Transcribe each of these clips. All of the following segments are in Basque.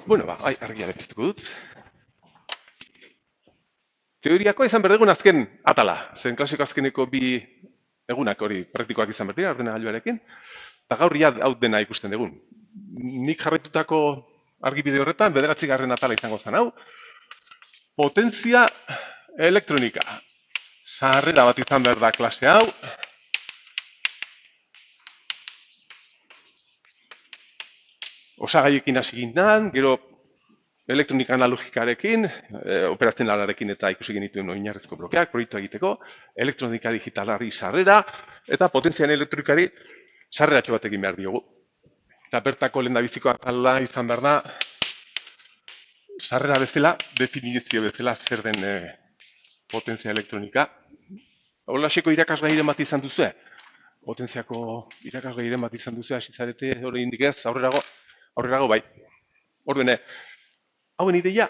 Bueno, argia piztuko dut. Teoriakoa izan behar dugun azken atala. Zen klasiko azkeneko bi egunak hori praktikoak izan behar dira, ordenagailuarekin. Eta gaur hau dena ikusten dugun. Nik jarraitutako argibide horretan, 9. atala izango zen hau. Potentzia elektronika. Sarrera bat izan behar da klase hau. Osagaiekin hasi gindan, gero elektronika analogikarekin, operazionalarekin eta ikusi genituen oinarrizko blokeak, proiektua egiteko, elektronika digitalari sarrera, eta potentzian elektronikari sarreratxo bat egin behar diogu. Eta bertako lehendabiziko atala izan behar da, sarrera bezala, definizio bezala zer den potentzia elektronika. Holaseko irakasgairen bat izan duzue? Potentziako irakasgairen bat izan duzue, hasi zarete hori indik ez, aurrerago bai. Orduen, hauen ideia,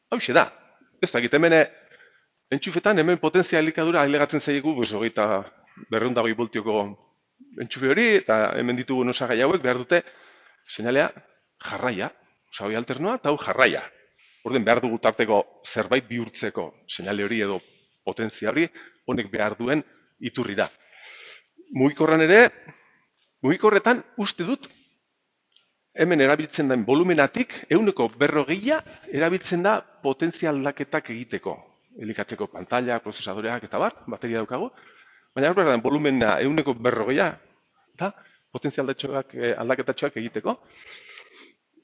hauxe da. Ez da, hemen entxufetan, hemen potentzia elikadura ailegatzen zaigu, 220 voltioko entxufe hori, eta hemen ditugu osagai hauek behar dute seinalea jarraia, osagai alternoa, eta hau jarraia. Orduen behar dugu tarteko zerbait bihurtzeko seinale hori edo potentzia hori, honek behar duen iturrira. Mugikorretan uste dut, hemen erabiltzen den volumenatik, 140 erabiltzen da potentzia aldaketak egiteko. Elikatzeko pantalla, prozesadoreak eta bar, bateria daukagu. Baina hor behar den volumena 140 eta potentzia aldaketatxoak egiteko.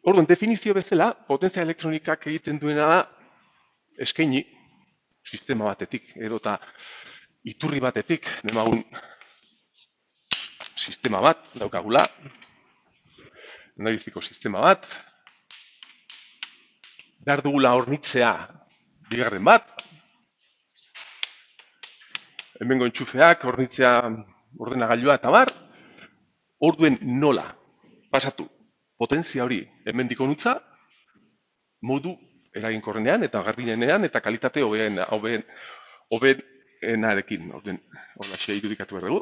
Orduan, definizio bezala, potentzia elektronikak egiten duena da eskaini sistema batetik, edota iturri batetik, demagun sistema bat daukagula, analiziko sistema bat, behar dugula hornitzea bigarren bat, hemengo entxufeak, hornitzea ordenagailua eta bar, orduen nola pasatu potentzia hori hemendik honutza, modu eraginkorrenean eta garbinenean eta kalitate hobenarekin. Horlaxe irudikatu behar dugu.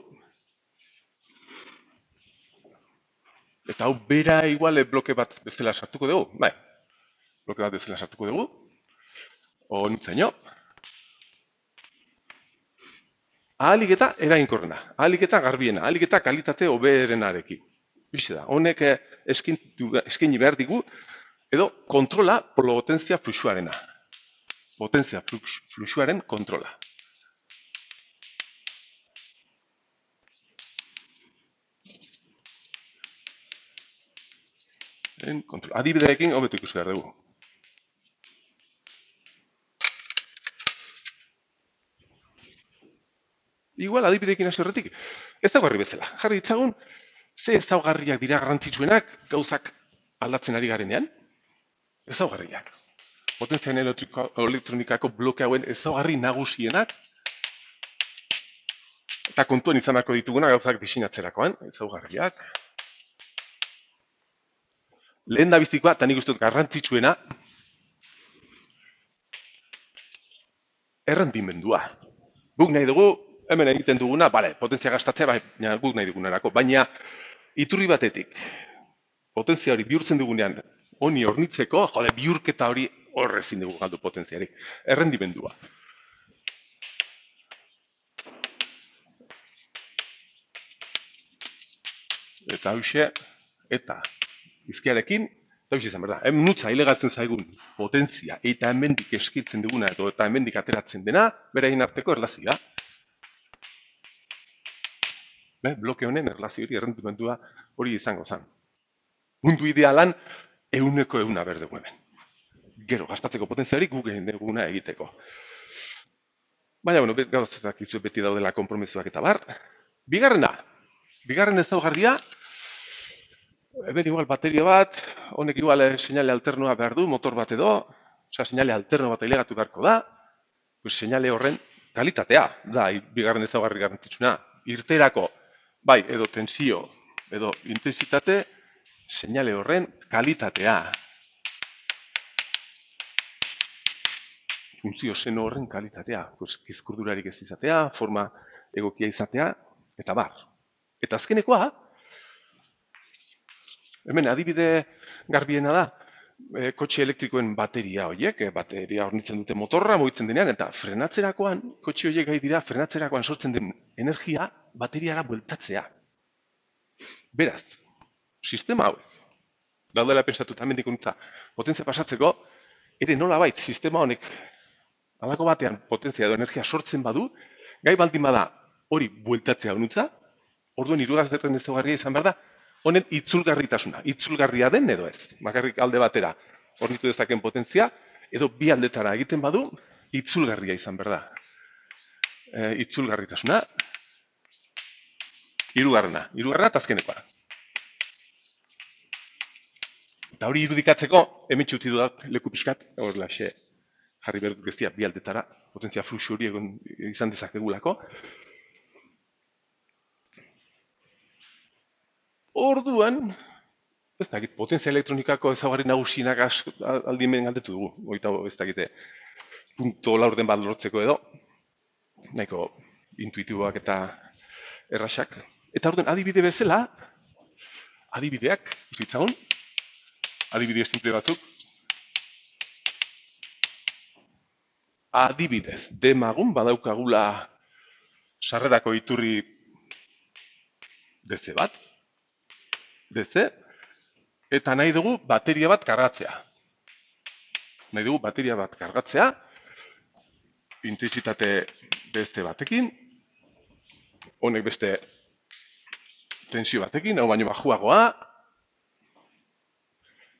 Eta hau bera igual bloke bat bezala sartuko dugu. Bai, bloke bat bezala sartuko dugu. Honitzaino. Ahalik eta eraginkorrena, ahalik eta garbiena, ahalik eta kalitate hoberenarekin. Bixe da, honek eskaini behar digu, edo kontrola potentzia fluxuarena. Potentzia fluxuaren kontrola. Adibideekin hobetu ikusi behar dugu. Igual, adibideekin hasi horretik, ezaugarri bezala. Jarri ditzagun, ze ezaugarriak dira garrantzitsuenak gauzak aldatzen ari garenean? Ezaugarriak. Potentzian elektronikako bloke hauen ezaugarri nagusienak, eta kontuan izan beharko dituguna gauzak disinatzerakoan, ezaugarriak. Lehen da bizikoa, eta nik uste dut garrantzitsuena, errendimendua. Guk nahi dugu, hemen egiten duguna, potentzia gastatzea, baina guk nahi dugunerako, baina iturri batetik, potentzia hori bihurtzen dugunean, honi hornitzeko, bihurketa hori horrezin dugu galdu potentziari. Errendimendua. Eta hauxe, eta izkiarekin, eta hauxe izan berda, hemen nutza hilegatzen zaigun potentzia, eta hemendik eskitzen duguna, eta hemendik ateratzen dena, beraien arteko erlazioa. Bloke honen erlazio hori, errendimendua hori izango zen. Mundu idealan, 100% behar dugu hemen. Gero, gastatzeko potentziari guk egin duguna egiteko. Baina, gauzatak izu beti daudela konpromisoak eta bar. Bigarren ezaugarria, hemen igual bateria bat, honek igual seinale alternoa behar du, motor bat edo, seinale alterno bat ailegatu beharko da, seinale horren kalitatea da, bigarren ezaugarri garrantzitsuna. Irterako, bai, edo tensio, edo intensitate, seinale horren kalitatea. Funtzio seno horren kalitatea. Kizkurdurarik ez izatea, forma egokia izatea, eta bar. Eta azkenekoa, hemen adibide garbiena da, kotxe elektrikoen bateria horiek, bateria hornitzen dute motorra, mugitzen denean, eta frenatzerakoan, kotxe horiek gai dira, frenatzerakoan sortzen den energia bateriara bueltatzea. Beraz, sistema hauek, daudela pensatuta hemendik hontza, potentzia pasatzeko, ere nolabait sistema honek halako batean potentzia edo energia sortzen badu, gai baldin bada hori bueltatzea honutza, orduan hirugarren ezaugarria izan behar da, honen itzulgarritasuna. Itzulgarria den edo ez. Bakarrik alde batera hornitu dezaken potentzia, edo bi aldetara egiten badu, itzulgarria izan behar da. Itzulgarritasuna, hirugarrena eta azkenekoa. Eta hori irudikatzeko, hemen txuti dudat leku pixkat, hor laxe jarri behar dut gezia, bi aldetara, potentzia fluxu hori izan dezakegulako. Orduan, ez dakit, potentzia elektronikako ezaugarri nagusienak aldimen galdetu dugu, oita ez dakite, punto laurden bat lortzeko edo, nahiko intuitiboak eta erraxak. Eta orduan, adibide bezala, adibideak, ikitzagun, adibide simple batzuk, adibidez, demagun badaukagula sarrerako iturri DC bat, DC, eta nahi dugu bateria bat kargatzea. Nahi dugu bateria bat kargatzea, intentsitate DC batekin, honek beste tensio batekin, hau baino bajuagoa,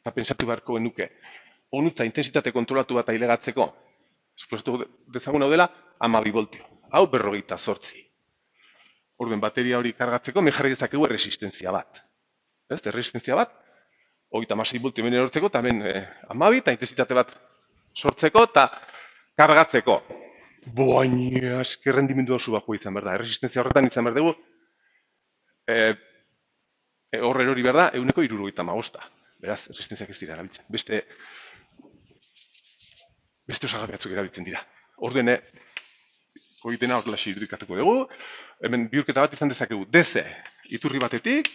eta pentsatu beharko genuke, honutza intentsitate kontrolatu bat ailegatzeko, espuestu dezagun hau dela, 12 voltio. Hau 48. Orduan, bateria hori kargatzeko, jarri dezakegu resistentzia bat. Ez, resistentzia bat, 36 voltio hemen erortzeko, eta hemen 12, eta intentsitate bat sortzeko, eta kargatzeko. Baina, eski rendimendu oso bako izan behar da. Resistentzia horretan izan behar dugu, horre hori behar da, 175. Beraz, resistentziak ez dira erabiltzen. Beste osagarri batzuk erabiltzen dira. Orduan, hori dena horrela irudikatuko dugu. Hemen bihurketa bat izan dezakegu DC iturri batetik,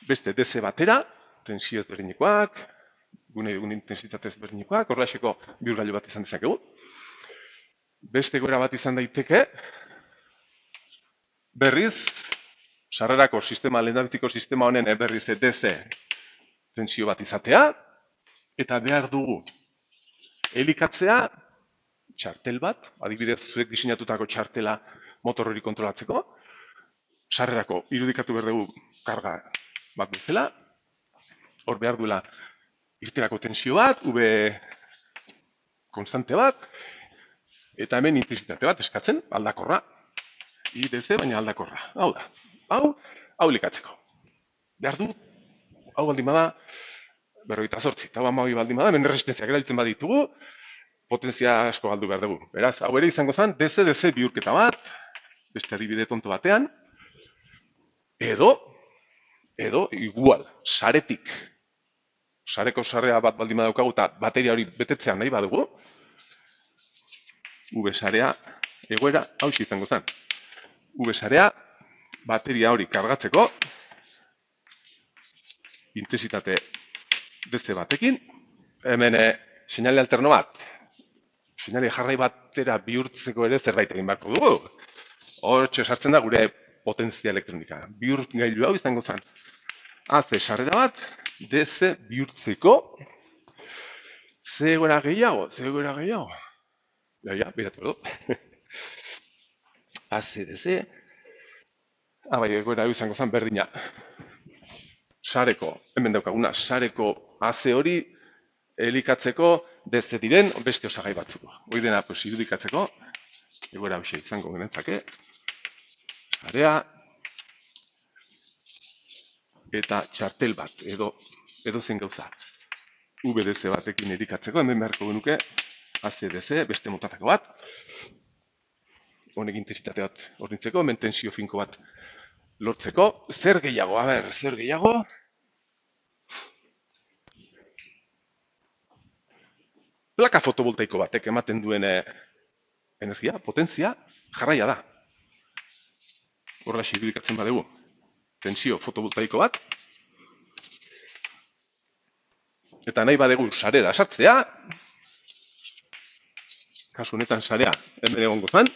beste DC batera, tensio ezberdinikoak, gune intensitate ezberdinikoak, horrelaxeko bihurgailu bat izan dezakegu. Beste goera bat izan daiteke, berriz, sarrerako sistema, lehendabiziko sistema honen berriz DC tensio bat izatea, eta behar dugu elikatzea, txartel bat, adibidez zuek diseinatutako txartela motor hori kontrolatzeko, sarrerako irudikatu behar dugu karga bat bezala, hor behar duela irterako tensio bat, V konstante bat, eta hemen intensitate bat eskatzen, aldakorra, IDC baina aldakorra, hau da, hau elikatzeko. Behar du, hau baldin bada, 48, eta hau 12 baldin bada, hemen resistentziak erabiltzen baditugu, potentzia asko galdu behar dugu. Beraz, hau ere izango zen, DC bihurketa bat, beste adibide tonto batean, edo, igual, saretik, sareko sarea bat baldin badaukagu eta bateria hori betetzea nahi badugu, V sarea, egoera, hau izango zen. V sarea, bateria hori kargatzeko, intensitate DC batekin, hemen seinale alterno bat, seinale jarrai batera bihurtzeko ere zerbait egin beharko dugu. Hortxe sartzen da gure potentzia elektronika. Bihurgailu hau izango zen. AC sarrera bat, DC bihurtzeko, zegoera gehiago. Ja, biratu edo. AC, DC, bai, egoera hau izango zen berdina. Sareko, hemen daukaguna, sareko AC hori elikatzeko DC diren beste osagai batzuko. Hoi dena, irudikatzeko, egoera hau izango genetzake, sarea, eta txartel bat, edo zen gauza, VDC batekin erikatzeko, hemen beharko genuke, ACDC, beste motatako bat, honek intensitate bat hornitzeko, hemen tensio finko bat lortzeko, zer gehiago, zer gehiago, plaka fotovoltaiko batek ematen duen energia, potentzia, jarraia da. Horrela irudikatzen badugu, tensio fotovoltaiko bat, eta nahi badegu sarera sartzea, kasu honetan sarea hemen egongo zen,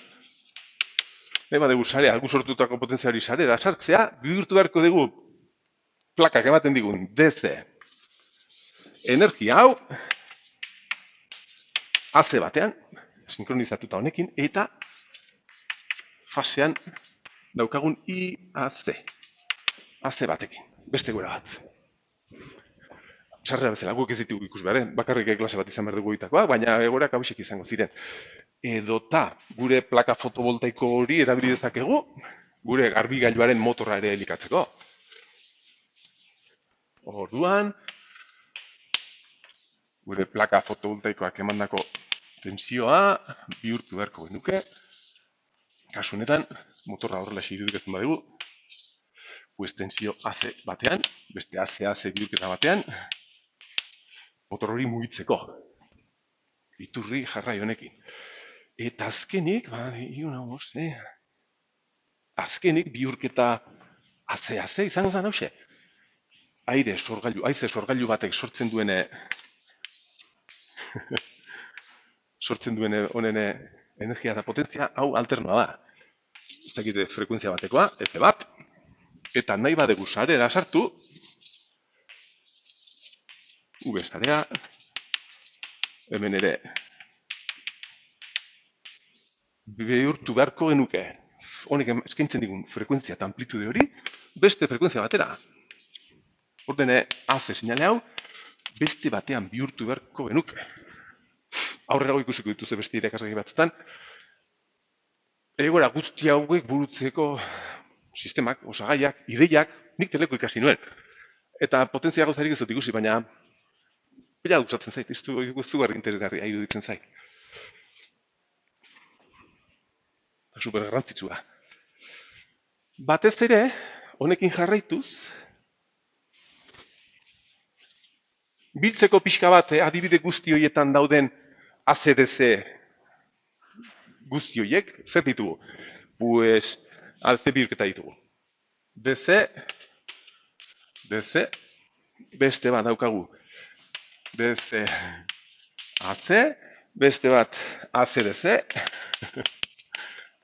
nahi badegu sarea, gu sortutako potentziari sarera sartzea, bihurtu beharko dugu plakak ematen digun DC energia hau AC batean, sinkronizatuta honekin, eta fasean daukagun IAC, AC batekin, beste gora bat. Sarrera bezala, guk ez ditugu ikus behar, bakarrik klase bat izan behar dugu egitakoa, baina egoerak hauexek izango ziren. Edota, gure plaka fotovoltaiko hori erabili dezakegu, gure garbigailuaren motorra ere elikatzeko. Orduan, gure plaka fotovoltaikoak emandako tentsioa bihurtu beharko genuke. Kasu honetan, motorra horrela irudikatzen badugu, pues tensio AC batean, beste AC bihurketa batean, motor hori mugitzeko. Iturri jarrai honekin. Eta azkenik, azkenik bihurketa AC izango zen hause. Haize sorgailu batek sortzen duene honen energia eta potentzia, hau alternoa da. Ez dakite frekuentzia batekoa, F bat, eta nahi badegu sarera sartu, V sarea, hemen ere bihurtu beharko genuke, honek eskaintzen digun frekuentzia eta amplitude hori, beste frekuentzia batera. Ordene AC sinale hau, beste batean bihurtu beharko genuke. Aurrerago ikusiko dituze beste irakasgai batzutan, egoera guzti hauek burutzeko sistemak, osagaiak, ideiak, nik teleko ikasi nuen. Eta potentzia gauzarik ez dut ikusi, baina pila gustatzen zait, izugarri interesgarria iruditzen zait. Super garrantzitsua. Batez ere, honekin jarraituz, biltzeko pixka bat adibide guzti horietan dauden ACDC guzti horiek, zer ditugu? Pues, AC bihurketa ditugu. DC, beste bat daukagu. DC, AC, beste bat ACDC,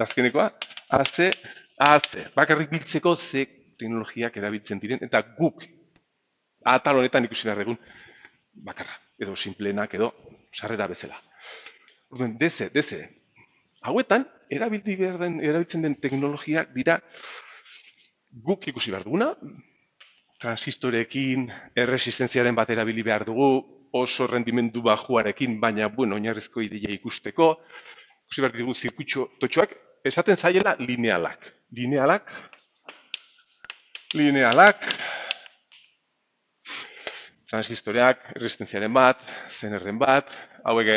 azkenekoa, AC, bakarrik biltzeko ze teknologiak erabiltzen diren, eta guk atal honetan ikusi behar egun bakarra, edo simpleenak, edo sarrera bezala. Orduan, DC, hauetan, erabiltzen den teknologiak dira guk ikusi behar duguna, transistorekin erresistentziaren bat erabili behar dugu, oso rendimendu bajuarekin, baina, oinarrizko ideia ikusteko, ikusi behar dugu zirkuitxo totxoak, esaten zaiela linealak. Linealak, transistoreak, erresistentziaren bat, zenerren bat, hauek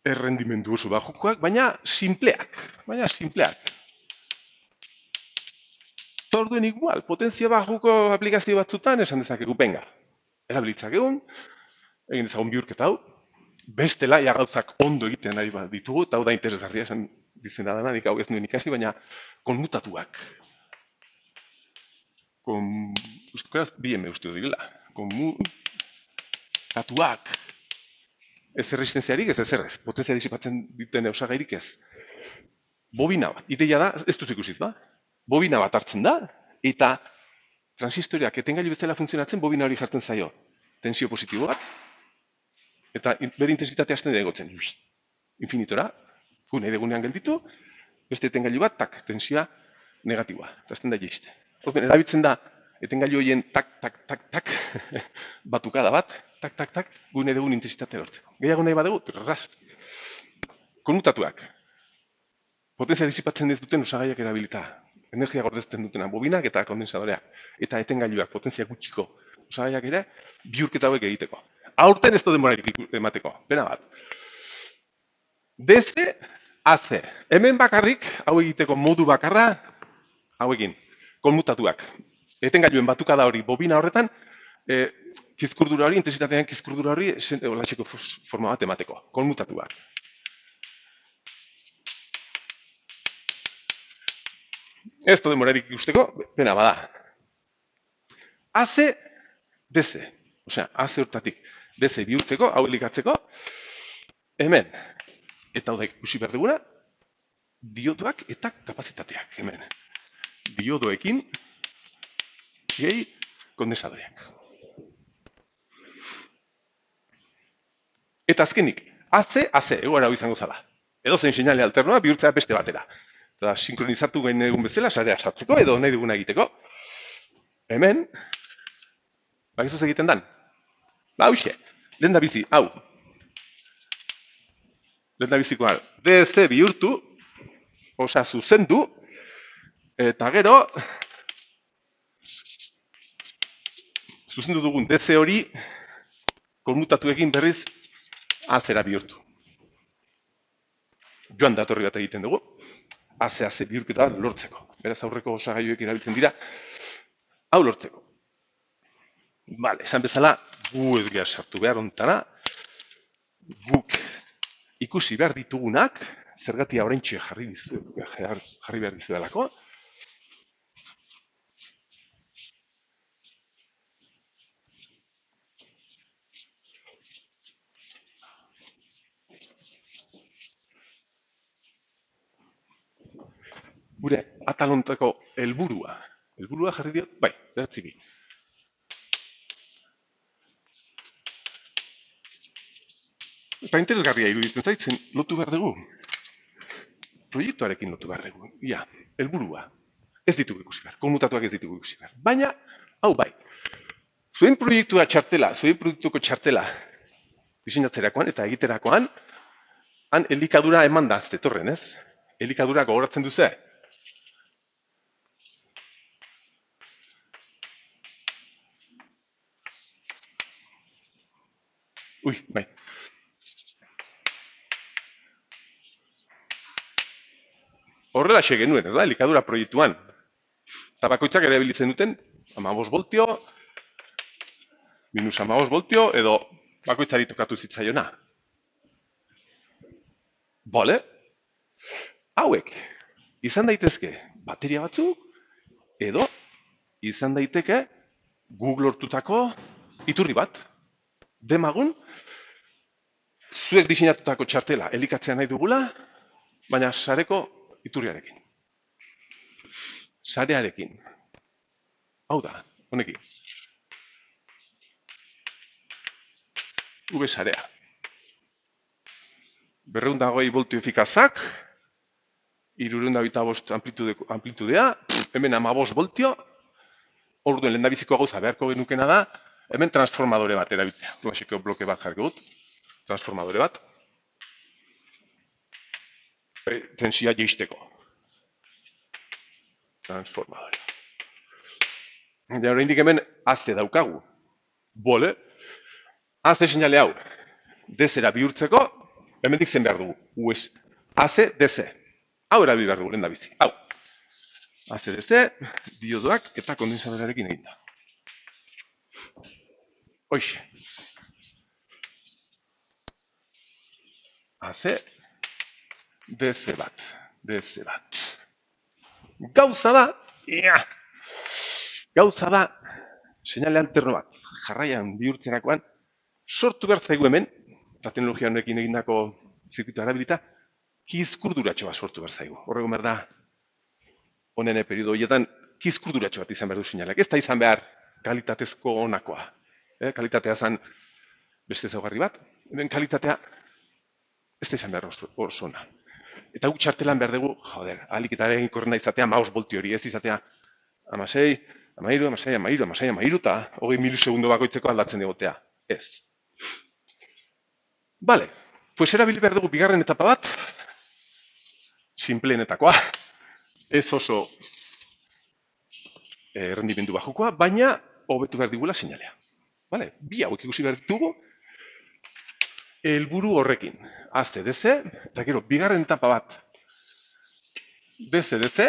errendimendu oso bajukoak, baina simpleak. Orduen igual, potentzia bajuko aplikazio batzutan esan dezakegu, venga, erabilitzak egun, egin dezagun bihurketa hau, bestela gauzak ondo egiten nahi bat ditugu, eta hau da interesgarria esan dizena dana, nik hau ez nuen ikasi, baina konmutatuak. Euskaraz, bien uste direla. Konmutatuak. Ez erresistentziarik, ez ezerrez. Potentzia disipatzen duten osagairik ez. Bobina bat. Ideia da, ez dut ikusiz, ba? Bobina bat hartzen da, eta transistoreak etengailu bezala funtzionatzen, bobina hori jartzen zaio. Tensio positibo bat, eta bere intensitatea hasten da egotzen. Infinitora, nahi degunean gelditu, beste etengailu bat, tak, tensioa negatiboa. Eta hasten da jeiste. Erabiltzen da, etengailu horien tak, batukada bat, tak, gune dugun intensitatea lortzeko. Gehiago nahi badugu, rast. Konmutatuak. Potentzia disipatzen ez duten osagaiak erabilita. Energia gordezten dutena, bobinak eta kondensadoreak. Eta etengailuak, potentzia gutxiko osagaiak ere, bihurketa hauek egiteko. Aurten ez da denborarik emateko, pena bat. DC, AC. Hemen bakarrik, hau egiteko modu bakarra, hauekin, konmutatuak. Etengailuen batukada hori bobina horretan, kizkurdura hori, intensitatean kizkurdura hori, olatxeko forma bat emateko, konmutatuak. Ez da denborarik ikusteko, pena bada. AC, DC. Osea, AC hortatik DC bihurtzeko, hau elikatzeko, hemen, eta hau da ikusi behar duguna, diodoak eta kapazitateak, hemen. Diodoekin, gehi, kondensadoreak. Eta azkenik, AC, egoera hau izango zala. Edo zein seinale alternoa bihurtzea beste batera. Eta sinkronizatu gain egun bezala, sarea sartzeko, edo nahi duguna egiteko. Hemen, bakizuz egiten dan? Ba, hauxe, lehen da bizi, hau. Lehen da bizikoa, DC bihurtu, osea, zuzendu, eta gero, zuzendu dugun DC hori, konmutatu egin berriz, AC-era bihurtu. Joan datorri bat egiten dugu, AC bihurketa lortzeko. Beraz aurreko osagailuek erabiltzen dira, hau lortzeko. Bale, esan bezala, gu ez geha sartu behar ontara, guk ikusi behar ditugunak, zergatia oraintxe jarri behar dizuelako, gure atalontako helburua jarri diot, bai, beratzi bi. Eta interesgarria iruditzen zaitzen, lotu behar dugu. Proiektuarekin lotu behar dugu. Ia, helburua. Ez ditugu ikusi behar, konmutatuak ez ditugu ikusi behar. Baina, hau bai, zuen proiektua txartela, zuen produktuko txartela diseinatzerakoan eta egiterakoan, han elikadura eman da aztetorren, ez? Elikadura gogoratzen duze? Ui, bai. Horrela genuen, ez da, elikadura proiektuan. Eta bakoitzak ere bilitzen duten, 15 voltio, minus 15 voltio, edo bakoitzari tokatu zitzaiona. Bole? Hauek, izan daitezke bateria batzuk, edo izan daiteke guk lortutako iturri bat. Demagun, zuek diseinatutako txartela elikatzea nahi dugula, baina sareko iturriarekin. Sarearekin. Hau da, honekin. V sarea. 220 voltio efikazak, 325 amplitudea, hemen 15 voltio, orduen lehendabiziko gauza beharko genukena da, hemen transformadore bat erabiltzea. Basiko bloke bat jarri dut, transformadore bat. Tensioa jeisteko. Transformadore. Eta oraindik hemen AC daukagu. Bole, AC seinale hau, DC-era bihurtzeko, hemendik zen behar dugu. AC, DC. Hau erabili behar dugu, lehendabizi. Hau. AC, DC, diodoak eta kondensadorearekin egin da. Hoxe. AC, DC bat. DC bat. Gauza da, seinale alterno bat, jarraian bihurtzerakoan, sortu behar zaigu hemen, eta teknologia honekin egindako zirkuitu erabilita, kizkurduratxo bat sortu behar zaigu. Horrego behar da, honen periodo horietan, kizkurduratxo bat izan behar du seinaleak. Ez da izan behar kalitatezko onakoa. Kalitatea zan beste zaugarri bat, hemen kalitatea ez da izan behar oso ona. Eta guk txartelan behar dugu, joder, ahalik eta egin korrena izatea 15 voltio hori, ez izatea 16, 16, eta 20 milisegundo bakoitzeko aldatzen egotea. Ez. Bale, pues erabili behar dugu bigarren etapa bat, simpleenetakoa, ez oso rendimendu bajukoa, baina hobetu behar digula seinalea. Bale, bi hauek ikusi behar ditugu, helburu horrekin. AC, DC, eta gero, bigarren etapa bat, DC, DC,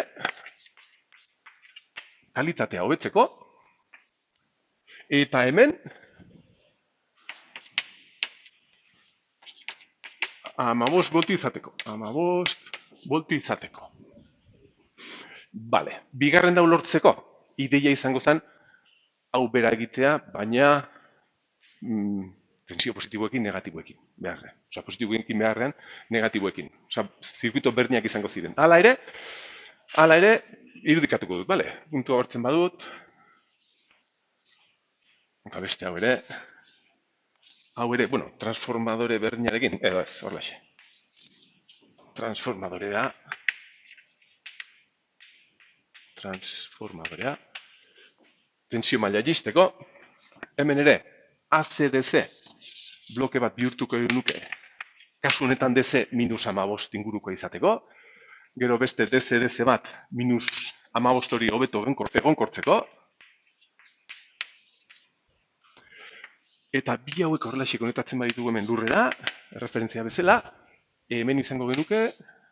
kalitatea hobetzeko, eta hemen, 15 voltio izateko. 15 voltio izateko. Bale, bigarren dau lortzeko, ideia izango zen, hau bera egitea, baina tensio positiboekin, negatiboekin beharrean. Osa, positiboekin beharrean, negatiboekin. Osa, zirkuito berdinak izango ziren. Hala ere, irudikatuko dut, bale? Puntua hortzen badut. Eta beste hau ere, bueno, transformadore berdinarekin, edo ez, horlaxe. Transformadorea. Tensio maila jisteko. Hemen ere, ACDC bloke bat bihurtuko nuke. Kasu honetan DC minus 15 inguruko izateko. Gero beste DC bat minus 15 hori hobeto egonkortzeko. Eta bi hauek horrelaxe konektatzen baditugu hemen lurrera, referentzia bezala, hemen izango genuke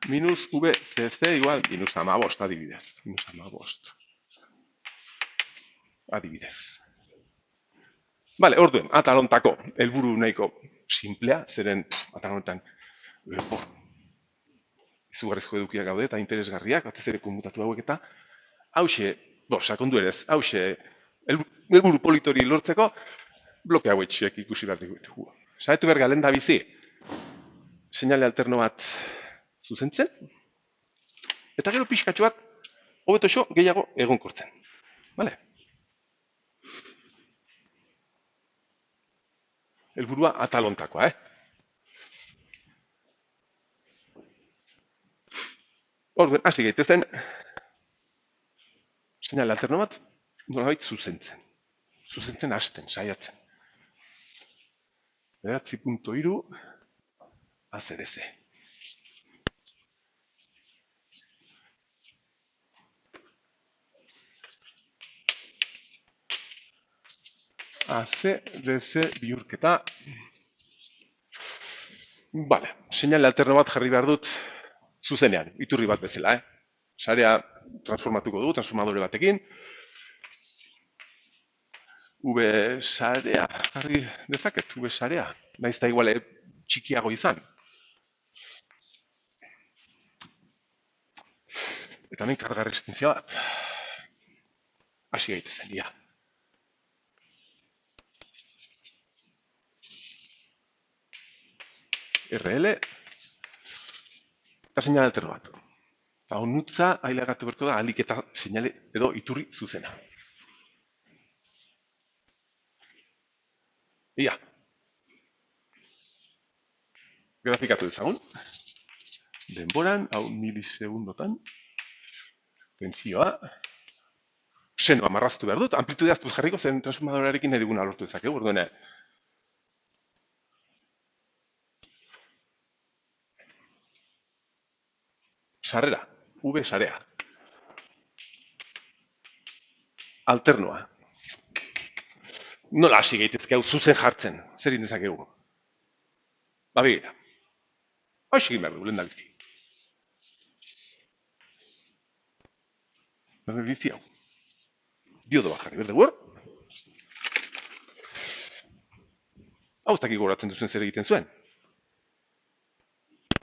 minus VCC igual minus 15 adibidez. Minus 15. Adibidez. Bale, orduen, atal hontako helburu nahiko simplea, zeren atal honetan izugarrizko edukiak gaude eta interesgarriak, batez ere konmutatu hauek eta hause, sakondu ere ez, hause helburu politori lortzeko bloke hauetxeak ikusi behar ditugu. Saetu berga lehen da bizi, seinale alterno bat zuzentzen, eta gero pixkatxo bat hobeto xo gehiago egonkortzen. Bale? Helburua atalontakoa, Orduen, hasi gaitezen, seinale alterno bat, nolabait zuzentzen. Zuzentzen hasten, saiatzen. 9.3 ACDC. ACDC bihurketa. Bale, seinale alterno bat jarri behar dut zuzenean, iturri bat bezala, Sarea transformatuko du, transformadore batekin. V-sarea jarri dezaket, V-sarea. Naiz da igual txikiago izan. Eta hemen karga resistenzia bat. Hasi gaitezen, dia. RL. Eta seinale alterno bat. Eta honutza, ailagatu berko da, alik eta seinale edo iturri zuzena. Ia. Grafikatu dezagun. Denboran, hau milisegundotan. Tentsioa. Senoa marraztu behar dut. Amplitudea aztuz jarriko zen transformadorearekin nahi diguna lortu dezakegu. Orduan, sarrera. V-sarea. Alternoa. Nola hasi gaitezke hau zuzen jartzen? Zer indezakegu? Begira. Hau egin behar dugu, lehen da bizi. Lehen bizi hau. Diodo bat jarri, berde hor? Hau ez dakik goratzen duzen zer egiten zuen.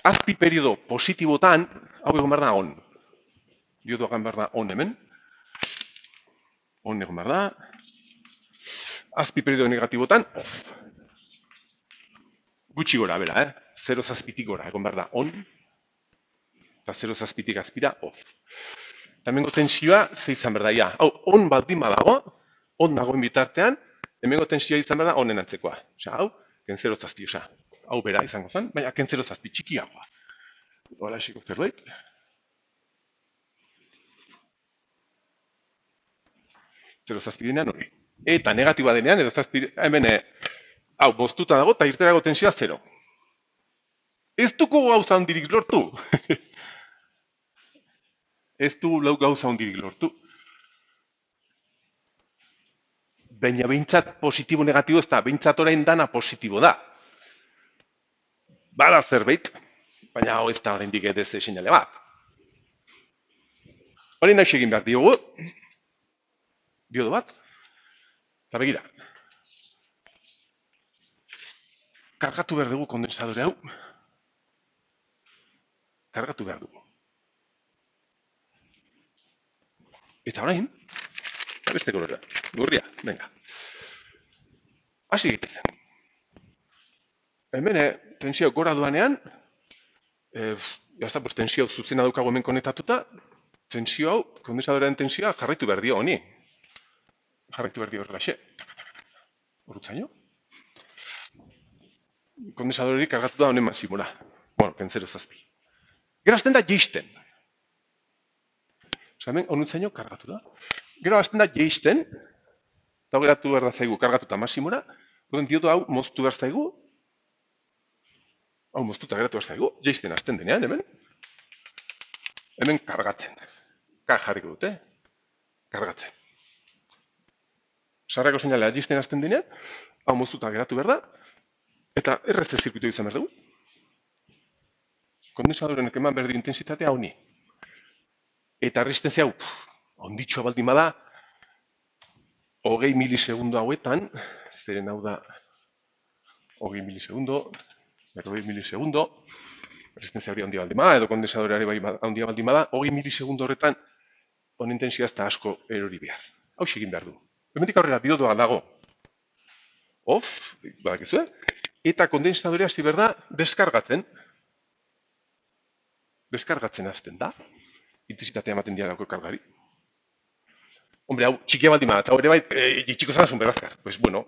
Azpi periodo positibotan, hau egon behar da on. Diodo egon behar da on hemen. On egon behar da. Azpi periodo negatibotan, off. Gutxi gora, bera, 0 zazpitik gora, egon behar da on. Eta 0 zazpitik azpira, off. Eta hemengo tensioa, ze izan behar da, ja. Hau, on baldin badago, on dagoen bitartean, hemengo tensioa izan behar da onen antzekoa. Osa, hau, ken 0 zazpi, osa, hau bera izango zen, baina ken 0 zazpi txikiagoa. Hola, esiko zerbait. Zero zazpi denean hori. Eta negatiba denean, edo zazpi, hemen, hau, boztuta dago, eta irterago tensioa 0. Ez dugu gauza handirik lortu. Ez dugu gauza handirik lortu. Baina behintzat positibo-negatibo ez da, behintzat orain dana positibo da. Bada zerbait, baina hau ez da oraindik ez seinale bat. Hori nahi egin behar diogu. Diodo bat. Eta begira. Kargatu behar dugu kondensadore hau. Kargatu behar dugu. Eta orain, beste kolorera. Gurria, venga. Hasi egiten. Hemen, tensio gora duanean, pues, tensio zuzena daukagu hemen konektatuta, tensio hau, kondensadorearen tensioa jarraitu behar dio honi. Jarraitu behar dio horrelaxe. Horutzaino. Kondensadoreri kargatu da honen maximora. Bueno, kentzero zazpi. Gero azten da jeisten. Osa hemen, honutzaino kargatu da. Gero azten da jeisten, eta geratu behar da zaigu kargatuta maximora, gero diodo hau moztu behar zaigu, hau moztuta geratu behar zaigu, jeisten azten denean, hemen kargatzen. Jarriko dute, kargatzen. Sarrako seinalea jeisten azten denean, hau moztuta geratu behar da, eta errezte zirkuitu izan behar dugu. Kondensadorenek eman behar du intensitatea honi. Eta resistentzia hau, onditxoa baldin bada, 20 milisegundo hauetan, zeren hau da 20 milisegundo, 40 milisegundo, resistentzia hori handia baldin bada, edo kondensadoreari bai handia baldin bada, 20 milisegundo horretan, honen tensioa ez da asko erori behar. Hau egin behar du. Hemendik aurrera diodoa dago. Off, badakizue, eta kondensadorea hasi behar da deskargatzen. Deskargatzen hasten da. Intensitatea ematen dialako kargari. Hombre, hau txikia baldin bada, eta hori bai, txiko zanazun berazkar. Pues bueno,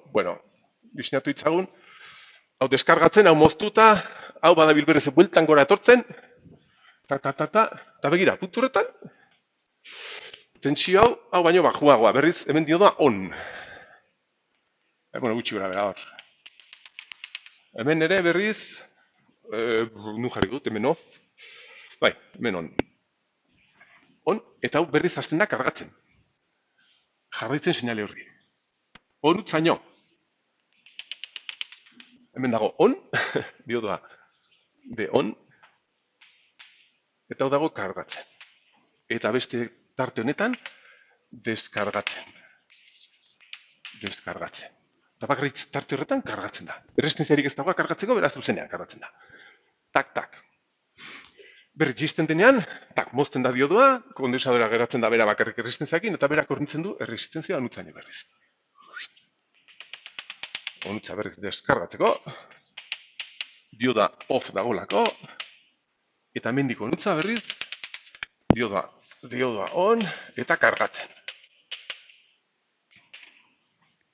diseinatu ditzagun, hau deskargatzen, hau moztuta, hau badabil berez bueltan gora etortzen, eta begira, puntu horretan, tensio hau baino bajuagoa, berriz, hemen dio da on. Bueno, gutxi gora bera hor. Hemen ere berriz, nu jarriko dut, hemen off. Bai, hemen on. On, eta hau berriz hasten da kargatzen. Jarraitzen seinale horri. Horutzaino. Hemen dago on, diodoa de on, eta hau dago kargatzen. Eta beste tarte honetan, deskargatzen. Deskargatzen. Eta bakarrik tarte horretan kargatzen da. Erresistenziarik ez dagoa kargatzeko, beraz zuzenean kargatzen da. Tak. Berriz jisten denean, mozten da diodoa, kondensadora geratzen da bera bakarrik erresistentziakin, eta berak horrentzen du erresistentzia onutzaino berriz. Onutza berriz deskargatzeko, dioda off dagolako, eta hemendik onutza berriz, dioda on, eta kargatzen.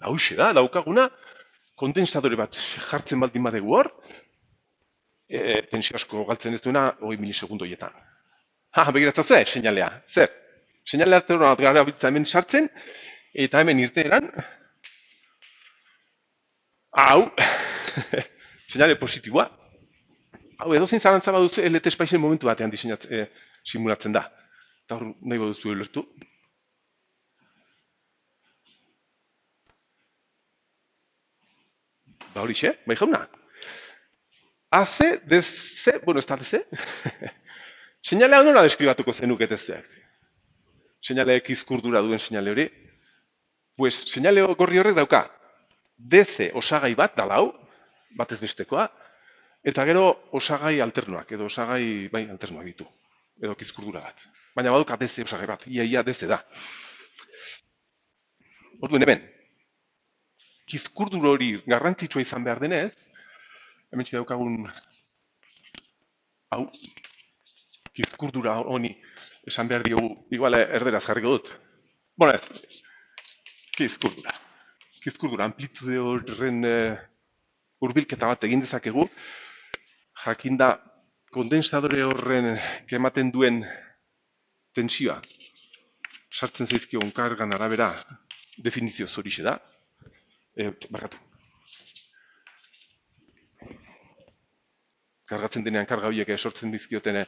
Hauxe da, daukaguna, kondensadore bat jartzen baldin badegu hor, tensio asko galtzen ez duena 20 milisegundo hietan. Begiratzazue, seinalea. Zer? Seinalea gara biltza hemen sartzen, eta hemen irteeran, hau, seinale positiboa. Hau, edozein zalantza baduzu, LT Spice-en momentu batean simulatzen da. Eta hor nahi baduzu ulertu. Ba horixe, bai jauna. AC, DC, bueno, ez da DC. Seinalea nola deskribatuko zenukete zeak? Seinale X kurdura duen seinale hori. Pues, seinale gorri horrek dauka. DC osagai bat, dala hau, batez bestekoa, eta gero osagai alternoak, edo osagai, bai, alternoak ditu. Edo kizkurdura bat. Baina baduka DC osagai bat, ia DC da. Orduen hemen, kizkurdur hori garrantzitsua izan behar denez, hemen daukagun, hau, kizkurdura honi esan behar diogu, igual erderaz jarriko dut. Bueno ez, kizkurdura. Kizkurdura, amplitude horren hurbilketa bat egin dezakegu, jakinda kondensadore horren ematen duen tensioa, sartzen zaizkion kargan arabera definizio horixe da. Barkatu. Kargatzen denean karga horiek sortzen dizkioten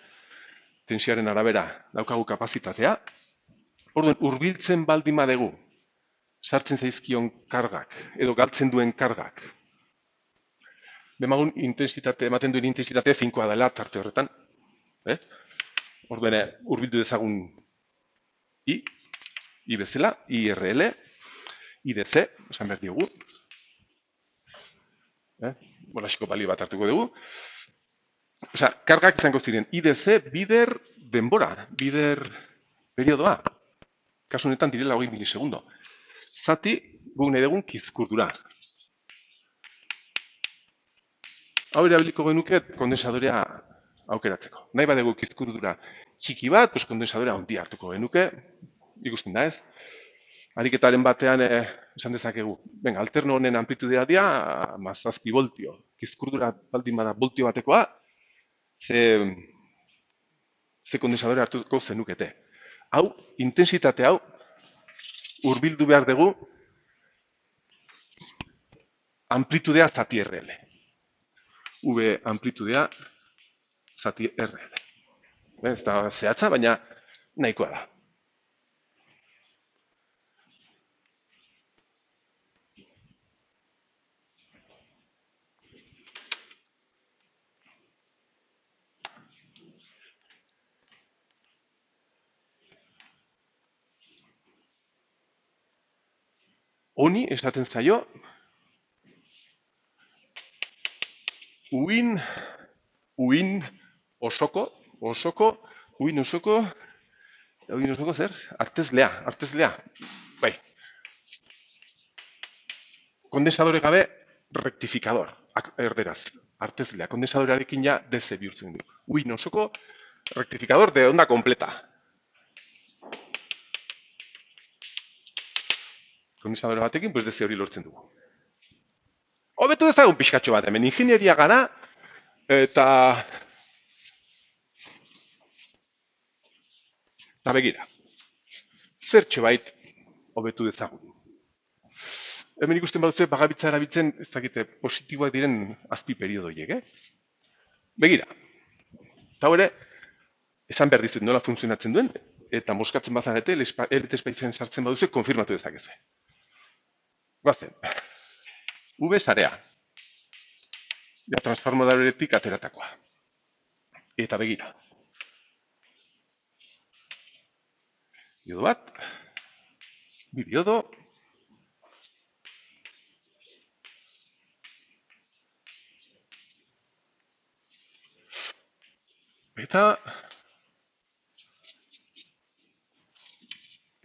tensioaren arabera daukagu kapazitatea. Orduan, hurbiltzen baldin badegu, sartzen zaizkion kargak, edo galtzen duen kargak. Demagun ematen duen intensitate finkoa dela tarte horretan. Orduan, hurbildu dezagun I bezala, IRL, IDC, esan behar diogu. Bolasiko balio bat hartuko dugu. Osa, kargak izango ziren, IDC, bider, denbora, bider, periodoa. Kasu honetan direla 20 milisegundo. Zati, guk nahi dugun kizkurdura. Hau erabiliko genuke kondensadorea aukeratzeko. Nahi badegu kizkurdura txiki bat, kondensadora handia hartuko genuke, ikusten da ez. Ariketaren batean esan dezakegu, alterno honen amplitudea dira, 17 voltio. Kizkurdura baldin bada voltio batekoa, ze kondensadore hartuko zenukete. Hau, intensitate hau, hurbildu behar dugu amplitudea zati RL. V amplitudea zati RL. Ez da zehatza, baina nahikoa da. Honi esaten zaio uin osoko zer? Arteslea. Bai. Kondensadore gabe rectificador, erderaz. Arteslea, kondensadorearekin ja DC bihurtzen du. Uin osoko rectificador de onda completa. Kondensadore batekin, pues DC hori lortzen dugu. Hobetu dezagun pixkatxo bat, hemen ingenieria gara, eta begira. Zertxo bait hobetu dezagun. Hemen ikusten baduzue bagabitza erabiltzen, ez dakite, positiboak diren azpi periodoiek, Begira. Eta hori, esan behar dizut nola funtzionatzen duen, eta moskatzen bazarete, LT espaitzen sartzen baduzue, konfirmatu dezakezue. Guazen. V sarea. Ja, transformadoretik ateratakoa. Eta begira. Diodo bat. Bi diodo. Eta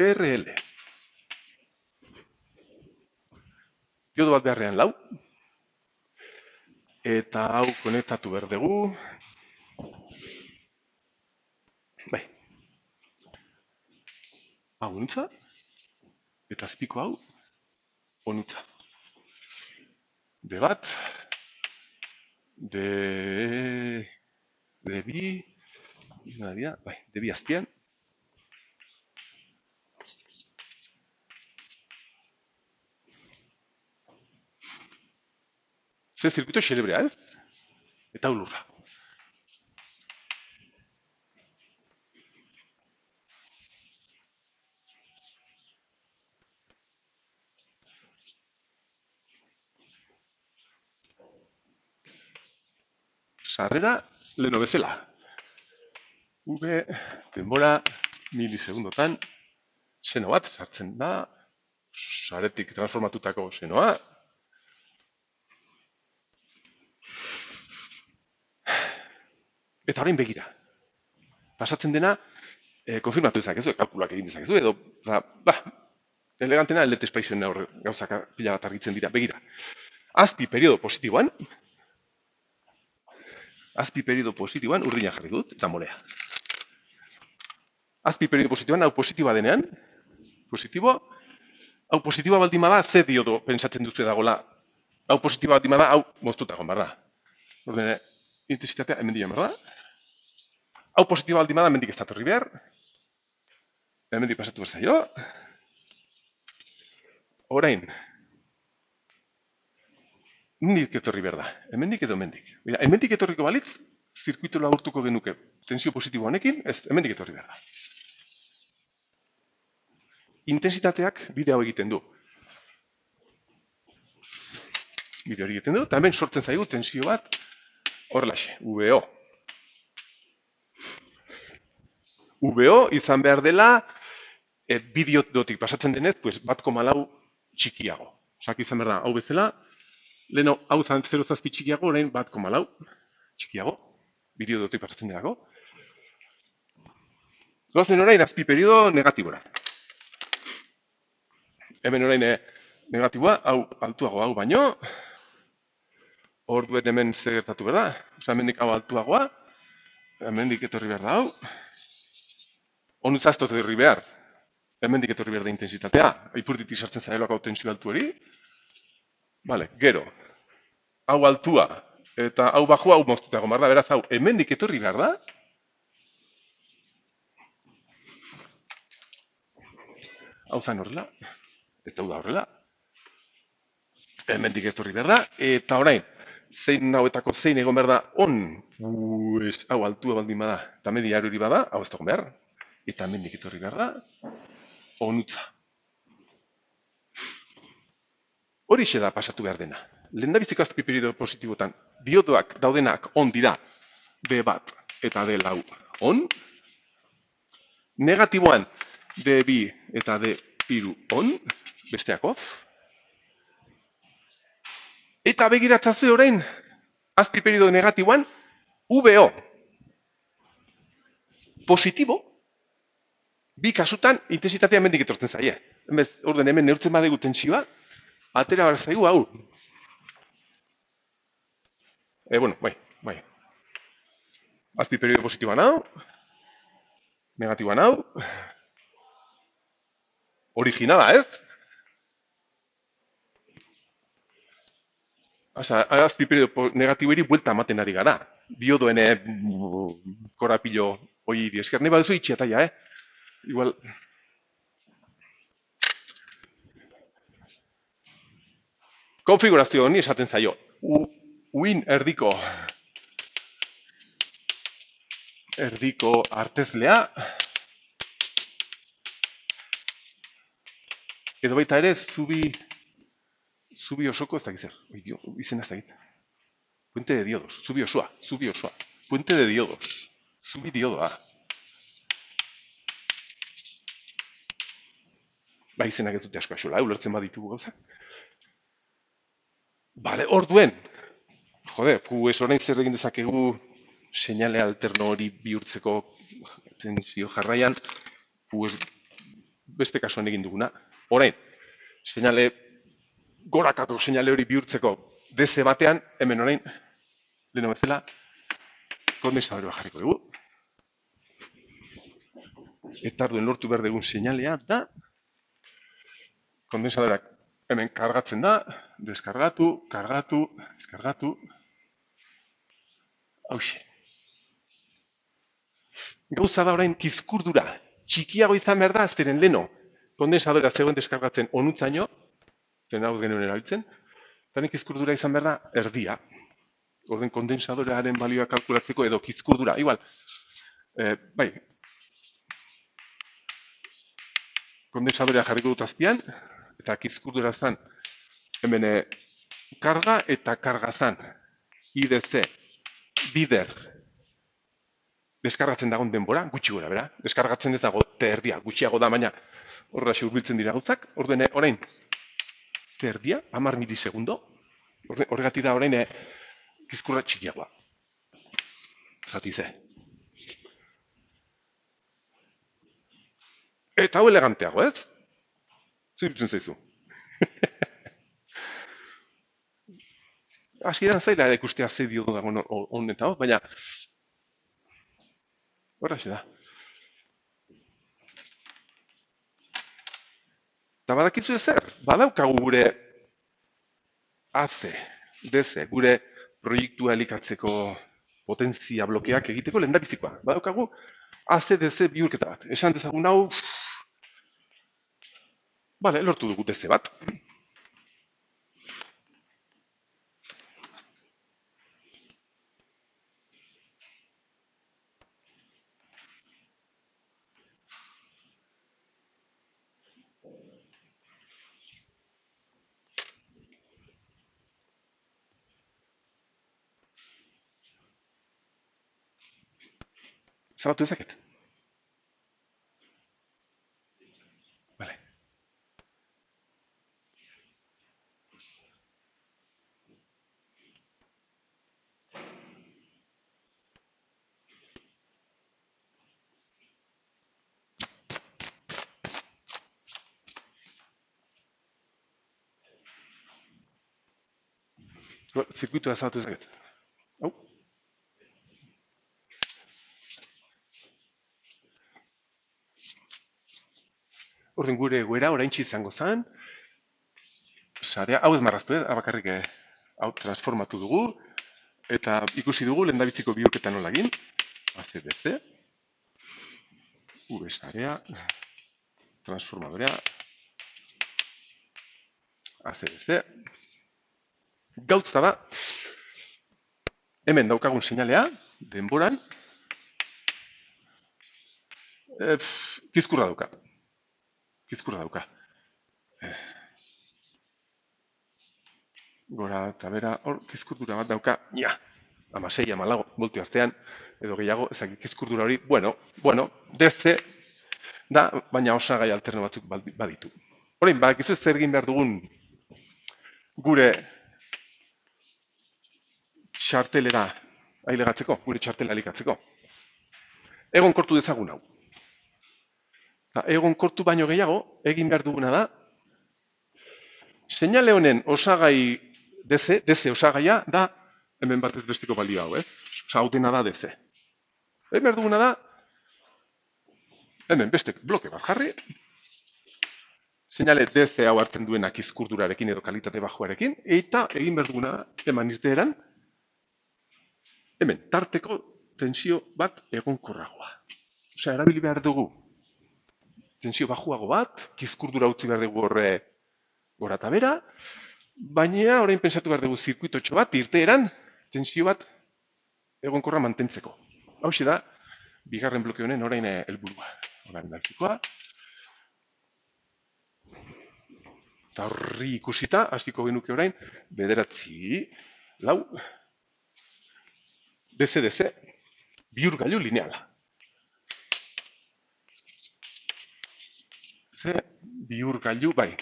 RL. Diodo bat beharrean lau. Eta hau konektatu behar dugu. Bai. Hau onitza. Eta azpiko hau onitza. De bat. De bi. Bai, de bi azpian. Zer zirkuito xerebrea, ez? Eta ulurra. Sarrera, leno bezala. V, denbora, milisegundotan, seno bat sartzen da, saretik transformatutako senoa. Eta orain begira. Pasatzen dena, konfirmatu dezakezu, kalkulak egin dezakezu, edo, elegantena LT Spacen gauzak pila bat argitzen dira, begira. Azpi periodo positiboan, urdina jarri dut, eta morea. Azpi periodo positiboan, hau positiboa denean, hau positiboa baldin bada, ze diodo pentsatzen duzu dagoela. Hau positiboa baldin bada, hau moztuta egon behar da. Ordene, intensitatea hemen dira behar da. Hau positiboa baldin bada, hemendik ez datorri behar. Hemendik pasatu behar zaio. Orain, hemendik etorri behar da. Hemendik edo hemendik. Hemendik etorriko balitz, zirkuito laburtuko genuke tensio positibo honekin, ez, hemendik etorri behar da. Intensitateak bide hau egiten du. Bide hori egiten du, eta hemen sortzen zaigu tensio bat horrelaxe, VO. VO izan behar dela, bideotik pasatzen denez, 1,4 txikiago. Osak izan behar da, hau bezala, leheno hau zan 0,7 txikiago, orain 1,4 txikiago, bideotik pasatzen denako. Goazen orain azpi periodo negatibora. Hemen orain negatiboa, hau altuago hau baino, Orduen hemen ze gertatu behar da. Osa, hemendik hau altuagoa, hemendik etorri behar da hau. Onutza ez dut etorri behar. Hemendik etorri behar da intensitatea. Ipurditik sartzen zailok hau tensio altu hori. Vale, gero. Hau altua. Eta hau bajua, hau moztuta egon behar da. Beraz, hau hemendik etorri behar da. Hau zan horrela. Eta hau da horrela. Hemendik etorri behar da. Eta orain, zein hauetako zein egon behar da on. Hau altua baldin bada. Eta media hori bada, hau ez dagoen behar. Eta hemendik etorri behar da. Onutza. Horixe da pasatu behar dena. Lehendabiziko azpiperido positibotan, diodoak daudenak on dira D1 eta D4 on. Negatiboan D2 eta D3 on, besteak off. Eta begiratzazue orain, azpiperido negatiboan, VO. Positibo, bi kasutan intensitatea hemendik etortzen zaie. Orden hemen neurtzen badegu tentsioa, atera behar zaigu hau. Bueno, bai. Azpiperido positiboan hau, negatiboan hau, originala, ez? Azpiperido negatiboeri buelta ematen ari gara. Diodoen korapilo hori esker. Nahi baduzu itxiataia, Igual... Konfigurazio honi esaten zaio. Uin erdiko artezlea. Edo baita ere, zubi osoko ez dakit zer. Izena ez dakit. Puente de diodos. Zubi osoa. Puente de diodos. Zubi diodoa. Ba, izenak ez dute asko axola, ulertzen baditugu gauzak. Bale, orduen. Jode, ez orain zer egin dezakegu seinale alterno hori bihurtzeko tensio jarraian, beste kasuan egin duguna. Orain, seinale gorakako seinale hori bihurtzeko DC batean, hemen orain, leheno bezala, kondensadore jarriko dugu. Eta arduen lortu behar dugun seinalea da, kondensadoreak hemen kargatzen da, deskargatu, kargatu, deskargatu. Hauxe. Gauza da orain kizkurdura. Txikiago izan behar da, azteren leno. Kondensadorea zegoen deskargatzen onutzaino, zen hau genuen erabiltzen, eta kizkurdura izan behar da, erdia. Orden kondensadorearen balioa kalkulatzeko edo kizkurdura. Igual, bai, kondensadorea jarriko dut azpian, eta kizkurdura zan, hemen karga eta karga zan, IDC, bider, deskargatzen dagoen denbora, gutxi gora, bera? Deskargatzen ez dago terdia, gutxiago da, baina horra urbiltzen dira gauzak. Ordene, orain, terdia, 10 milisegundo, horregatik da orain kizkurra txikiagoa. Zati ze. Eta hau eleganteago, ez? Zer dutzen zaizu? Hasieran zaila ikustea ze dio dagoen honetan, baina horraxe da. Eta badakitzu ezer, badaukagu gure AC, DC, gure proiektua elikatzeko potentzia blokeak egiteko lehendabizikoa. Badaukagu AC, DC bihurketa bat. Esan dezagun hau, bale, lortu dugu DC bat. Zabatu ezaket? Bale. Zirkuitua ezabatu ezaget. Hau. Orden gure egoera oraintxe izango zen. Sarea, hau ez marraztu, bakarrik hau transformatu dugu. Eta ikusi dugu lehendabiziko bihurketa nola egin. ACDC. V-sarea. Transformadorea. ACDC. Gautza da. Hemen daukagun seinalea, denboran. Kizkurra dauka. Kizkurra dauka. Gora eta bera, hor, kizkurdura bat dauka, 16, 14 voltio artean, edo gehiago, ezakit kizkurdura hori, bueno, DC da, baina osagai alterno batzuk baditu. Horein, bakizu zer egin behar dugun gure txartelera ailegatzeko, gure txartela elikatzeko. Egon kortu dezagun hau. Egon kortu baino gehiago, egin behar duguna da, seinale honen osagai DC osagaia da, hemen batez besteko balio hau, ez? Osa, hau dena da DC. Egin behar duguna da, hemen beste bloke bat jarri, seinale DC hau hartzen duena kizkurdurarekin edo kalitate bajuarekin, eta egin behar duguna da, eman irteeran, hemen, tarteko tensio bat egonkorragoa. Osea, erabili behar dugu, tensio bajuago bat, kizkurdura utzi behar dugu horre gora eta bera, baina orain pentsatu behar dugu zirkuitotxo bat, irteeran, tensio bat egonkorra mantentzeko. Hau da, bigarren bloke honen orain helburua. Orain daltzikoa. Eta horri ikusita, hasiko genuke orain, 9, 4, DC, bihurgailu lineala. Bihurgailu, bai.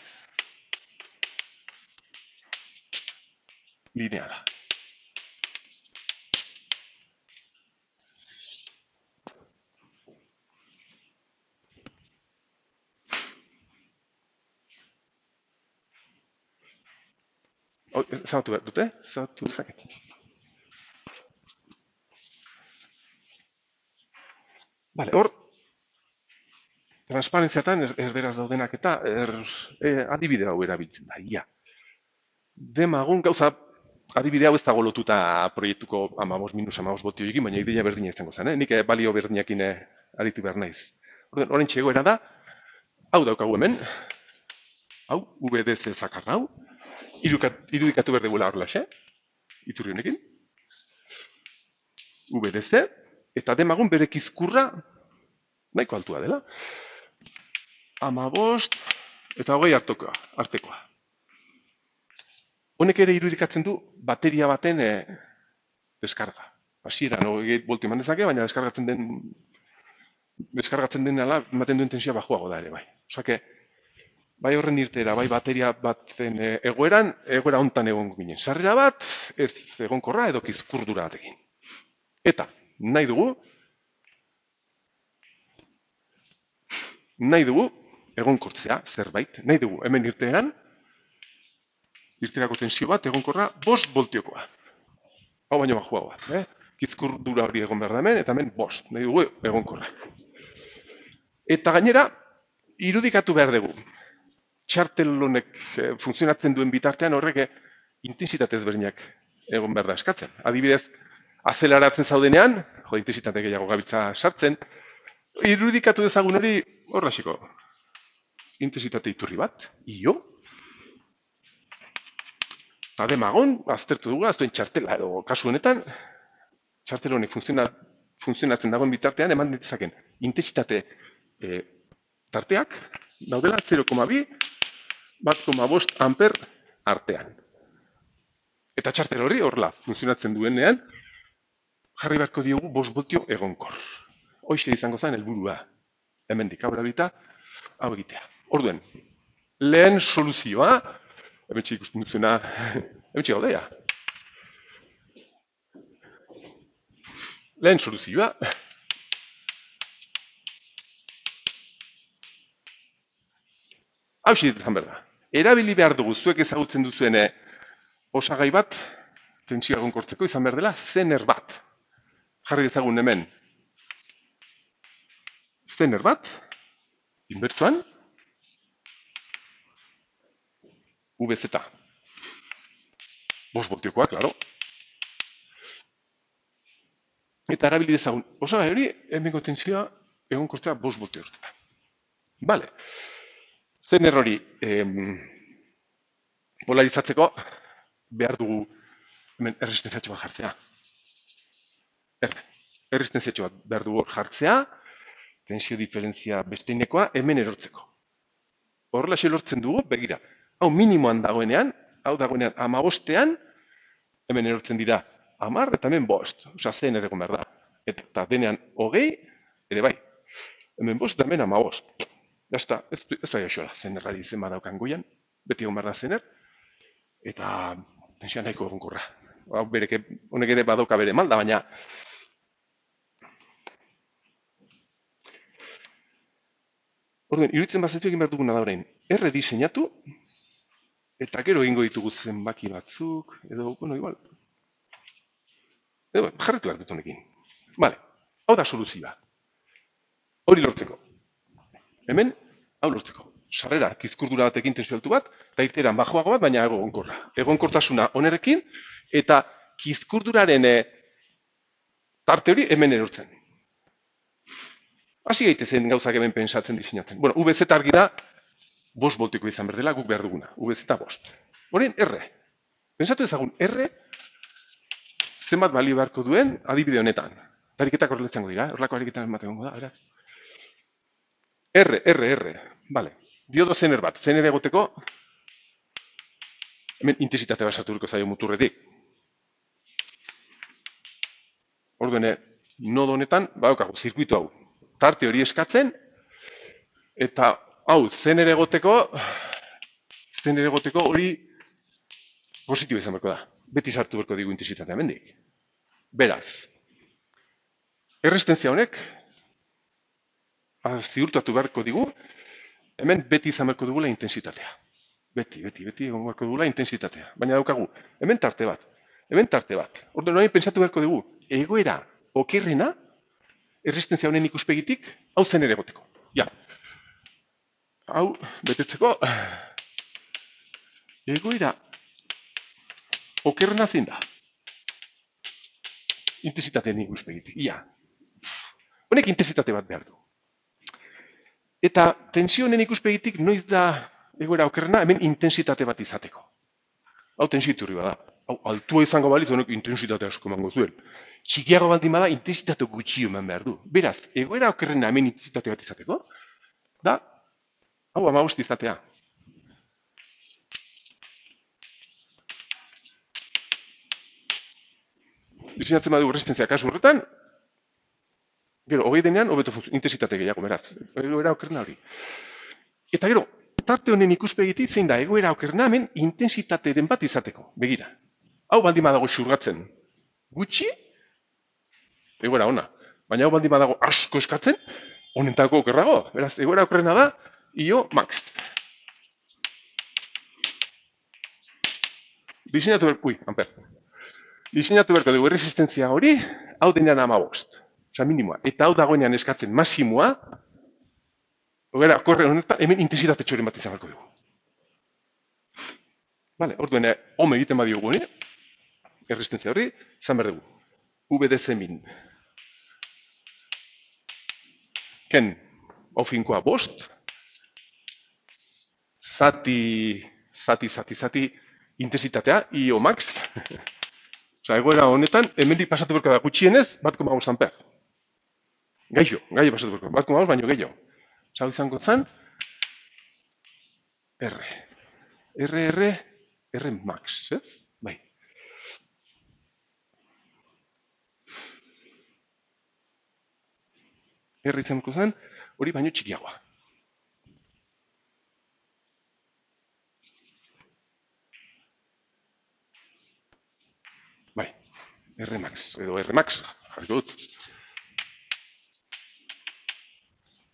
Lineala. Zabatu behar dute? Zabatu dezaket. Bale, hor, transparentziatan erberaz daudenak eta adibide hau erabiltzen da, ia. Demagun gauza, adibide hau ez dago lotuta proiektuko 15-15 voltioekin, baina ideia berdina izango zen, nik balio berdinakin aritu behar naiz. Orain txegoera da, hau daukagu hemen, hau, VDC zakarra hau, irudikatu behar dugula horrelaxe, iturri honekin, VDC, eta demagun bere kizkurra nahiko altua dela. 15 eta 20 artekoa. Honek ere irudikatzen du bateria baten deskarga. Hasieran 20 voltio eman dezake, baina deskargatzen den ala ematen duen tensioa bajuago da ere bai. Osake, bai horren irtera, bai bateria baten egoera hontan egon ginen. Sarrera bat, ez egonkorra edo kizkurdura batekin. Eta, nahi dugu egonkortzea zerbait, nahi dugu hemen irteeran, irterako tensio bat egonkorra 5 voltiokoa. Hau baino bajuagoa. Kizkurdura hori egon behar da hemen, eta hemen 5, nahi dugu egonkorra. Eta gainera, irudikatu behar dugu. Txartel honek funtzionatzen duen bitartean horrek intensitate ezberdinak egon behar da eskatzen. Adibidez, azeleratzen zaudenean, intensitate gehiago gabiltza sartzen, irudikatu dezagun hori horrexiko. Intensitate iturri bat, io. Eta demagon, aztertu dugu, aztuen txartela edo kasu honetan, txartel honek funtzionatzen dagoen bitartean, eman ditzaken intensitate tarteak, daudela 0,2, 1,5 amper artean. Eta txartel hori horrela funtzionatzen duenean, jarri beharko diogu 5 voltio egonkor. Hoxe izango zen helburua. Hemendik aurrera bita, hau egitea. Orduen, lehen soluzioa, hementxe ikusten duzuna, hementxe gaudea. Lehen soluzioa, hau izan behar da. Erabili behar dugu zuek ezagutzen duzuen osagai bat, Tentsioa egonkortzeko izan behar dela zener bat. Jarri dezagun hemen. Zener bat, inbertsuan, VZ. 5 voltiokoa, klaro. Eta erabili dezagun, osagai hori, hemengo tentsioa egonkortzea 5 voltio horretan. Bale. Zener hori polarizatzeko behar dugu hemen erresistenziatxo bat jartzea. Erresistenziatxo bat behar dugu jartzea, tensio diferentzia besteinekoa hemen erortzeko. Horrela lortzen dugu, begira. Hau minimoan dagoenean, hau dagoenean 15ean, hemen erortzen dira 10 eta hemen 5. Osa, zen erregon behar da. Eta denean 20, ere bai. Hemen 5 eta hemen 15. Jazta, ez da joxola, zenerrari izen badaukan goian, beti egon behar da zener, eta tensioa nahiko egonkorra. Honek ere badauka bere malda, baina orduan, iruditzen bazetzu egin behar duguna da orain, R diseinatu, eta gero egingo ditugu zenbaki batzuk, edo, bueno, igual. Edo, jarretu behar dut honekin. Bale, hau da soluzioa. Hori lortzeko. Hemen, hau lortzeko. Sarrera, kizkurdura batekin tensio altu bat, eta irteeran bajoago bat, baina egonkorra. Egonkortasuna onerekin, eta kizkurduraren tarte hori hemen erortzen. Hasi gaitezen gauzak hemen pensatzen diseinatzen. Bueno, VZ argi da, 5 voltiko izan berdela, guk behar duguna. VZ 5. Horien, R. Pensatu ezagun, R zenbat balio beharko duen adibide honetan. Ariketak horreletzango dira, horrelako ariketan ematen da, beraz. R. Bale. Diodo zener bat. Zener egoteko, hemen intensitate bat sarturiko zaio muturretik. Orduan, nodo honetan, badaukagu, zirkuitu hau. Tarte hori eskatzen, eta hau, zener egoteko hori positibo izan berko da. Beti sartu berko digu intensitatea hemendik. Beraz, erresistentzia honek, ziurtatu beharko digu, hemen beti izan beharko dugula intensitatea. Beti egon beharko dugula intensitatea. Baina daukagu, hemen tarte bat. Orduan, noain pentsatu beharko dugu, egoera okerrena, erresistentzia honen ikuspegitik, hau zener egoteko. Ja. Hau, betetzeko, egoera okerrena zein da. Intensitateen ikuspegitik. Ja. Honek intensitate bat behar du. Eta tensio honen ikuspegitik noiz da egoera okerrena hemen intensitate bat izateko. Hau tensio iturri bada. Hau altua izango baliz honek intensitate asko emango zuen. Txikiago baldin bada intensitate gutxi eman behar du. Beraz, egoera okerrena hemen intensitate bat izateko, da, hau 15 izatea. Diseinatzen badu resistentzia kasu horretan, gero, 20 denean, hobeto intensitate gehiago, beraz. Egoera okerrena hori. Eta gero, tarte honen ikuspegitik zein da egoera okerrena hemen intensitateren bat izateko. Begira. Hau baldin badago xurgatzen gutxi, egoera ona. Baina hau baldin badago asko eskatzen, honentako okerrago. Beraz, egoera okerrena da, IO max. Diseinatu berko dugu erresistentzia hori, hau denean 15. Osa minimoa. Eta hau dagoenean eskatzen masimoa, egoera okerren honetan, hemen intensitate txoren bat izan berko dugu. Bale, orduan, home egiten badiogu hori, erresistentzia hori, izan behar dugu. VDC min. Ken, hau finkoa 5. Zati, intensitatea, IO max. Osa, egoera honetan, hemendik pasatu berko da gutxienez, 1,5 amper. Gaixo pasatu berko, 1,5 baino gehiago. Osa, izango zen, R max, ez? Bai. R izango zen, hori baino txikiagoa. Bai, R max, edo R max, jarriko dut.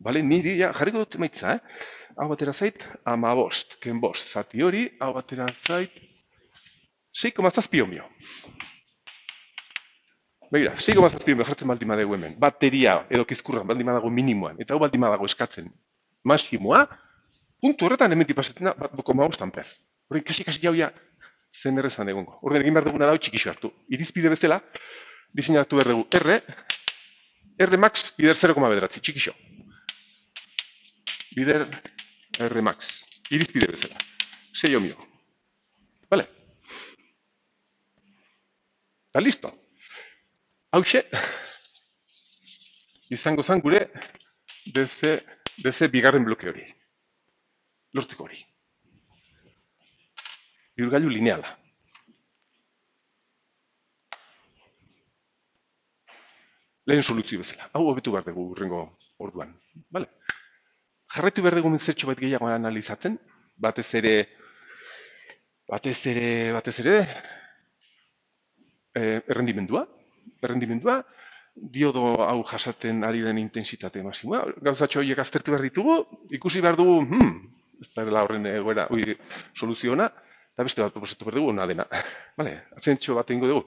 Bale, niri jarriko dut emaitza, Hau batera zait, 15, ken 5. Zati hori, hau batera zait, 6,7 ohmio. Begira, 6,7 ohmio jartzen baldin badago hemen. Bateria edo kizkurran baldin badago minimoan, eta hau baldin badago eskatzen maximoa, puntu horretan hemendik pasatzen da 1,5 amper. Hori kasi jauia zen errezan egongo. Orden egin behar duguna da txikixo hartu. Irizpide bezala, diseinatu behar dugu R max bider 0,9, txikixo. Bider R max. Irizpide bezala. 6 ohmio. Vale? Eta listo. Hauxe, izango zen gure DC bigarren bloke hori. Lortzeko hori. Bihurgailu lineala. Lehen soluzio bezala. Hau hobetu behar dugu urrengo orduan. Vale? Jarraitu behar dugu zertxo bat gehiago analizatzen. Batez ere, errendimendua. Diodo hau jasaten ari den intensitate maximoa. Gauzatxo horiek aztertu behar ditugu, ikusi behar dugu, ez da horren egoera, soluzio ona, eta beste bat proposatu behar dugu, ona dena. Vale, atzentxo bat egingo dugu.